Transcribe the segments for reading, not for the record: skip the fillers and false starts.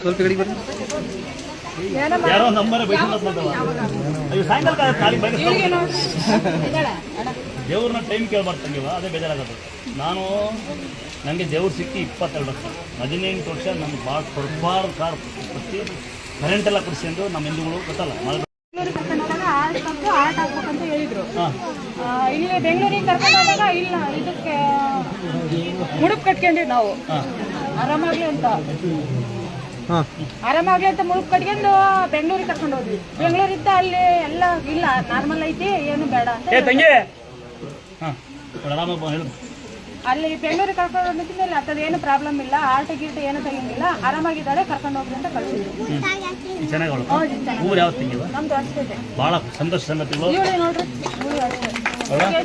ಸ್ವಲ್ಪ ಕಡೆಗೆ ಬರ್ರಿ. ಯಾರೋ ನಮ್ಮನೆ ಸಾಯಂಕಾಲ ಖಾಲಿ ದೇವ್ರನ್ನ ಟೈಮ್ ಕೇಳ್ಬಾರ್ದಂಗಿವ, ಅದೇ ಬೇಜಾರಾಗತ್ತೆ. ನಾನು ನನಗೆ ದೇವ್ರು ಸಿಕ್ಕಿ 22 ವರ್ಷ, 18 ವರ್ಷ ನಮ್ಗೆ ಭಾಳ ಕೊಡ್ಬಾರ್ದು ಕಾರ್ ಕೊಟ್ಟು ಕರೆಂಟ್ ಎಲ್ಲ ಕೊಡಿಸ್ಕೊಂಡು ನಮ್ಮ ಹಿಂದೂಗಳು ಗೊತ್ತಲ್ಲ. ಆರ್ಟ್ ಹಾಕ್ಬೇಕಂತ ಹೇಳಿದ್ರು. ಇಲ್ಲಿ ಬೆಂಗಳೂರಿಗೆ ಕರ್ಕೊಂಡು ಹೋದಾಗ ಇಲ್ಲ ಇದಕ್ಕೆ ಮುಡುಪ್ ಕಟ್ಕೊಂಡ್ರಿ ನಾವು ಆರಾಮಾಗ್ಲಿ ಅಂತ ಮುಳುಗ್ ಕಟ್ಕೊಂಡು ಬೆಂಗಳೂರಿಗೆ ಕರ್ಕೊಂಡು ಹೋದ್ವಿ. ಬೆಂಗಳೂರಿಂದ ಅಲ್ಲಿ ಎಲ್ಲ ಇಲ್ಲ ನಾರ್ಮಲ್ ಐತಿ ಏನು ಬೇಡ ಅಂತ ಅಲ್ಲಿ ಬೆಂಗಳೂರಿಗೆ ಕರ್ಕೊಂಡು ಹೋಗಿದ್ಮೇಲೆ ಏನು ಪ್ರಾಬ್ಲಮ್ ಇಲ್ಲ, ಆರ್ಟ್ ಗೀಟ ಏನು ತೆಗಿಂಗಿಲ್ಲ, ಆರಾಮಾಗಿದ್ದಾಳೆ, ಕರ್ಕೊಂಡು ಹೋಗ್ರಿ ಅಂತ ಕಳ್ಸಿದ್ರು. ನಮ್ದು ಅಷ್ಟೇ ಬಹಳ ಸಂತೋಷ ಸಂಗತಿಗಳು. ಇವಳಿ ನೋಡ್ರಿ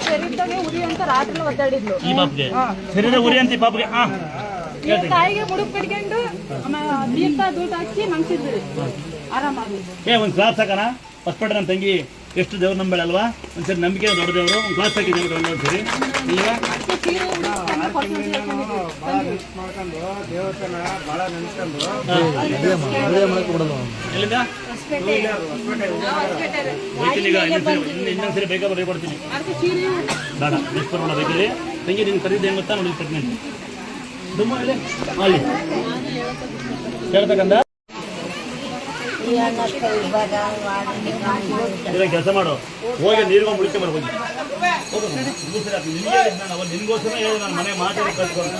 ಶರೀರದಾಗೆ ಉರಿ ಅಂತ ರಾತ್ರಿ ಒದ್ದಾಡಿದ್ಲು. ಈ ಬಾಬ್ಗೆ ಶರೀರ ಉರಿ ಅಂತ ಈ ಬಾಬ್ಗೆ ತಾಯಿಗೆ ಮುಡುಕ್ ಕಟ್ಕೊಂಡು ತೀರ್ಥ ದೂಟ ಹಾಕಿ ಮಂಗಿಸಿದ್ರಿ ಆರಾಮಾಗಿ. ಒಂದು ಕ್ಲಾಸ್ ಹಾಕೋಣ ಹೊಸಪೇಟೆ ನನ್ನ ತಂಗಿ ಎಷ್ಟು ದೇವ್ರ ನಂಬೇಳೆ ಅಲ್ವಾ, ಒಂದ್ಸರಿ ನಂಬಿಕೆ ದೊಡ್ಡ ದೇವರು ಒಂದು ಕ್ಲಾಸ್ ಹಾಕಿದ್ದೀವಿ ಒಂದ್ಸರಿ. ಈಗ ಎಲ್ಲಿಂದ ಈಗ ಇನ್ನೊಂದ್ಸರಿ ಬೇಕಾ ಬರೀ ಕೊಡ್ತೀನಿ ಬೇಡ ನೆಕ್ಸ್ಟ್ ಬರೋಣ ಬೇಕಿದ್ರೆ ತಂಗಿ ನಿನ್ನ ಕರೀದು ಏನು ಗೊತ್ತಾ ನೋಡಿ ಪ್ರೆಗ್ನೆಂಟ್ ಅಲ್ಲಿ ಕೇಳ್ತಕ್ಕಂಥ ಕೆಲಸ ಮಾಡು, ಹೋಗಿ ನೀರು ಮುಳಿಕೆ ಮಾಡ್ಬೋದು. ನಿನ್ಗೋಸ್ಕರ ಹೇಳಿ ನಾನು ಮನೆ ಮಾತಾಡಿ ಕಳ್ಸ್ಕೊಂಡು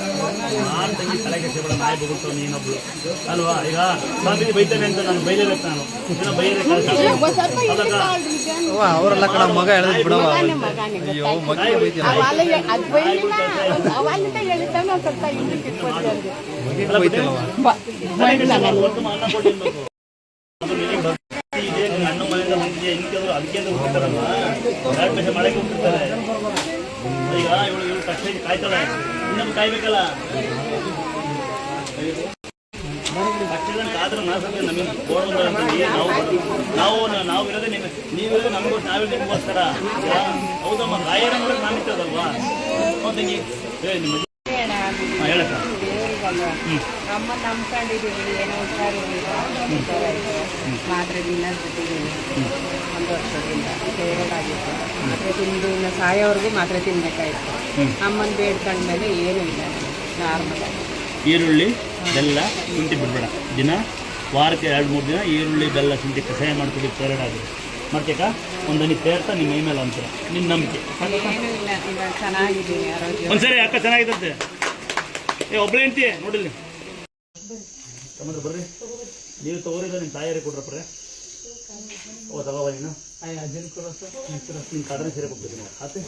ನಾನು ತಂಗಿ ತಲೆಗೆ ಸೇಬೇಡ ನಾಯಿ ಬಗುತ್ತೋ ನೀನೊಬ್ಳು ಅಲ್ವಾ. ಈಗ ಸ್ವಾಮಿ ಬೈತಾನೆ ಅಂತ ನಾನು ಬೈಲೇಬೇಕು, ನಾನು ಬೈಯೇ ಅವರೆಲ್ಲ ಕಣ ಮಗ ಹೇಳಿದ್ ಬಿಡವ. ಹಣ್ಣು ಮನೆಯಿಂದ ಬಂದಿದೆ ಇನ್ಕಂದ್ರು ಅದಕ್ಕೆ ಹೋಗ್ತಾರಲ್ವ, ಮಳೆಗೆ ಹೋಗ್ತಿರ್ತಾರೆ. ಈಗ ಇವಳು ಕಷ್ಟ ಕಾಯ್ತಾಳೆ, ಇನ್ನೊಂದು ಕಾಯ್ಬೇಕಲ್ಲ. ಆದ್ರೆ ನಮಗೆ ನಾವು ಇರೋದೇ ನೀವಿರೋದೇ ನಮಗೋಸ್ ನಾವಿರೋದು ನಿಮಗೋಸ್ಕರ. ಹೌದಮ್ಮ, ರಾಯರ ನೋಡೋಕೆ ನಾವಿರ್ತದಲ್ವಾ ತಂಗಿ ಹೇಳಕ್ಕ. ಅಮ್ಮ ನಂಬ್ಕೊಂಡಿದ್ದೀವಿ, ಏನೋ ಹುಷಾರಿರಲಿಲ್ಲ, ಮಾತ್ರೆ ದಿನ ಜೊತೆಗಿದ್ದೀವಿ 1 ವರ್ಷದಿಂದ ಥೈರಾಯ್ಡ್ ಆಗಿತ್ತು. ಮಾತ್ರೆ ತಿಂದು ಇನ್ನು ಸಾಯೋವರೆಗೂ ಮಾತ್ರೆ ತಿನ್ನಬೇಕಾಯ್ತು. ಅಮ್ಮನ ಬೇಡ್ಕೊಂಡ್ಮೇಲೆ ಏನೂ ಇಲ್ಲ, ನಾರ್ಮಲ್ ಆಗಿ ಈರುಳ್ಳಿ ಬೆಲ್ಲ ಶುಂಠಿ ಬಿಡಬೇಡ, ದಿನ ವಾರಕ್ಕೆ 2-3 ದಿನ ಈರುಳ್ಳಿ ಬೆಲ್ಲ ಶುಂಠಿ ಕಷಾಯ ಮಾಡ್ಕೊಡಿ, ಥೈರಾಯ್ಡ್ ಆಗಿದೆ ಮಾಡ್ಬೇಕಾ. ಒಂದು ಹನಿ ತೇರ್ತಾ ನಿಮ್ಮ ಮೈ ಮೇಲೆ ಅಂತೀರ, ನಿನ್ನ ನಂಬಿಕೆ. ಏನೂ ಇಲ್ಲ, ಇವಾಗ ಚೆನ್ನಾಗಿದ್ದೀನಿ, ಆರೋಗ್ಯ. ಒಂದ್ಸರಿ ಅಕ್ಕ ಚೆನ್ನಾಗಿದ್ದಂತೆ ಒಬ್ಬಳೇ ಅಂತೀಯ ನೋಡಿಲ್ಲಿ ಟೊಮೆಟೊ ಬರ್ರಿ, ನೀವು ತಗೋರಿಲ್ಲ ನಿಮ್ಮ ತಾಯಾರಿಗೆ ಕೊಡ್ರಪ್ರೆ. ಓ ತಗೋವ ನೀನು ನಿನ್ನ ಕಾಡ್ರೆ ಸೀರೆ ಕೊಡ್ತೀನಿ ಆತೆ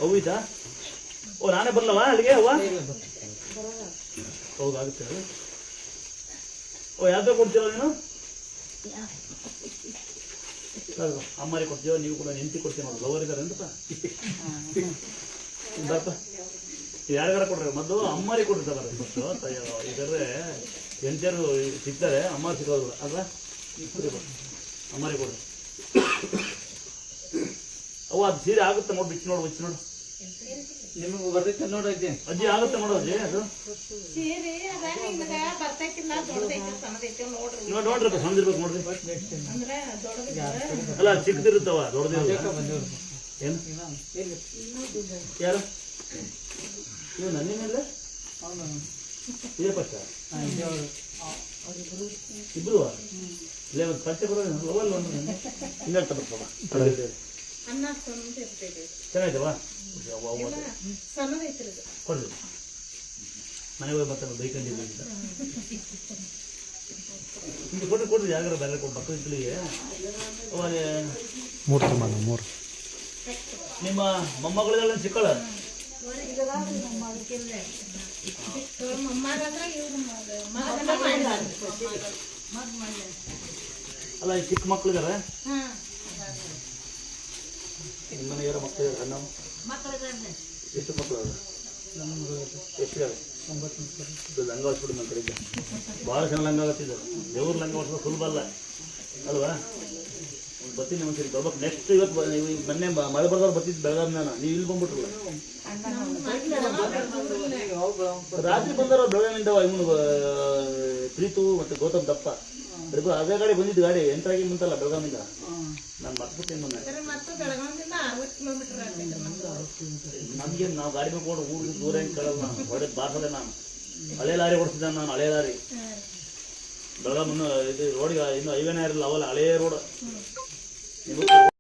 ಹೌದಾ. ಓ ನಾನೇ ಬರ್ಲವ ಅಲ್ಲಿಗೆ ಅವ್ವ ಹೌದಾಗುತ್ತೆ. ಓ ಯಾವ್ದು ಕೊಡ್ತೀವ ನೀನು ಅಮ್ಮರಿಗೆ ಕೊಡ್ತೀವ, ನೀವು ಕೂಡ ನೆಂಟಿ ಕೊಡ್ತೀವಿ ನೋಡಿ, ಲವರ್ ಇದ್ದಾರೆ ಅಂತಪ್ಪ ಬರಪ್ಪ. ಯಾರಿಗಾರ ಕೊಡ್ರಿ, ಮೊದಲು ಅಮ್ಮರಿಗೆ ಕೊಡ್ತಾರೆ ಫಸ್ಟು. ಈಗಾದ್ರೆ ಎಂಟರು ಸಿಗ್ತಾರೆ, ಅಮ್ಮ ಸಿಗೋದು ಅಲ್ವಾ. ಅಮ್ಮರಿಗೆ ಕೊಡ್ರಿ. ಅವು ಅದು ಸೀರೆ ಆಗುತ್ತೆ ನೋಡಿ, ಬಿಚ್ಚಿ ನೋಡು, ಬಿಚ್ಚಿ ನೋಡು. ನಿಮಗೆ ಬರ್ತೈತೆ ನೋಡೈತಿ ಅಜ್ಜಿ, ಆಗುತ್ತೆ ನೋಡು ಅಜ್ಜಿ. ಅದು ನೋಡ್ರಿ ಸಣ್ಣದಿರ್ಬೇಕು ನೋಡ್ರಿ. ಅಲ್ಲ ಚಿಕ್ಕದಿರುತ್ತವ, ದೊಡ್ಡದಿರುತ್ತ. ಏನು ಯಾರು ನೀವು ನನ್ನೇನಿಲ್ಲ ಇದೇ ಪಕ್ಷ ಇಬ್ರು ಇಲ್ಲೇ ಒಂದು ಪಂಚೆ ಕೊಡೋದು ಚೆನ್ನಾಯ್ತವಾ ಕೊಡ್ರಿ. ಮನೆಗೆ ಹೋಗಿ ಬರ್ತಾನೆ ಬೈಕೊಂಡಿದ್ದೀವಿ ಅಂತ ಹಿಂಗೆ ಕೊಡ್ರಿ ಯಾರು ಬೇರೆ ಕೊಟ್ಟು ಮಕ್ಕಳಿಗೆ. ಅವಾಗ 3 ನಿಮ್ಮ ಮೊಮ್ಮಗಳಿಗೆಲ್ಲ ಚಿಕ್ಕಳ ಅಲ್ಲ, ಈ ಚಿಕ್ಕ ಮಕ್ಕಳಿದಾರೆ ನಿಮ್ಮ ಮನೆಯಾರ ಮಕ್ಕಳು ಅಣ್ಣ ಎಷ್ಟು ಮಕ್ಕಳು ಎಷ್ಟಿದ್ದಾರೆ? 9 ಲಂಗ ಹೊಚ್ಬಿಟ್ಟು ನನ್ನ ಕಡೆಗೆ ಭಾಳ ಜನ ಲಂಗ ಹೊತ್ತಿದ್ದಾರೆ. ದೇವ್ರ ಲಂಗ ಹೊಡ್ಸೋದು ಸುಲಭ ಅಲ್ಲ ಅಲ್ವಾ. ಬರ್ತೀನಿ ಒಂದ್ಸರಿ ಬರ್ಬೇಕು. ನೆಕ್ಸ್ಟ್ ಇವತ್ತು ಮೊನ್ನೆ ಮಳೆ ಬರ್ದವ್ರು ಬರ್ತಿದ್ದು ಬೆಳಗಾವಿ ನಾನು, ನೀವು ಇಲ್ಲಿ ಬಂದ್ಬಿಟ್ರಲ್ಲ. ರಾತ್ರಿ ಬಂದವರು ಬೆಳಗಾವಿಂದ ಇವನು ಪ್ರೀತು ಮತ್ತು ಗೌತಮ್ ದಪ್ಪ ಇಬ್ಬರು ಅದೇ ಗಾಡಿ ಬಂದಿದ್ದು. ಗಾಡಿ ಎಂಟ್ರಾಗಿ ಬಂತಲ್ಲ ಬೆಳಗಾವಿಂದ. ನಾನು ಮರ್ತ್ಬಿಟ್ಟೇನು ಮೊನ್ನೆ. ನಮ್ಗೆ ನಾವು ಗಾಡಿ ಮಾಡ್ಕೊಂಡು ಊರಿಗೆ ದೂರ ಹೆಂಗೆ ಕೇಳಲ್ಲ. ನಾನು ಹೊಡೆದು ಬಾರ್ಸದೆ. ನಾನು ಹಳೆ ಲಾರಿ ಓಡಿಸಿದ್ದೆ. ನಾನು ಹಳೆ ಲಾರಿ ಬೆಳಗಾವಿ ಇದು ರೋಡ್ಗೆ ಇನ್ನು ಹೈವೇನೇ ಇರಲಿಲ್ಲ ಅವಲ್ಲ, ಹಳೇ ರೋಡ್.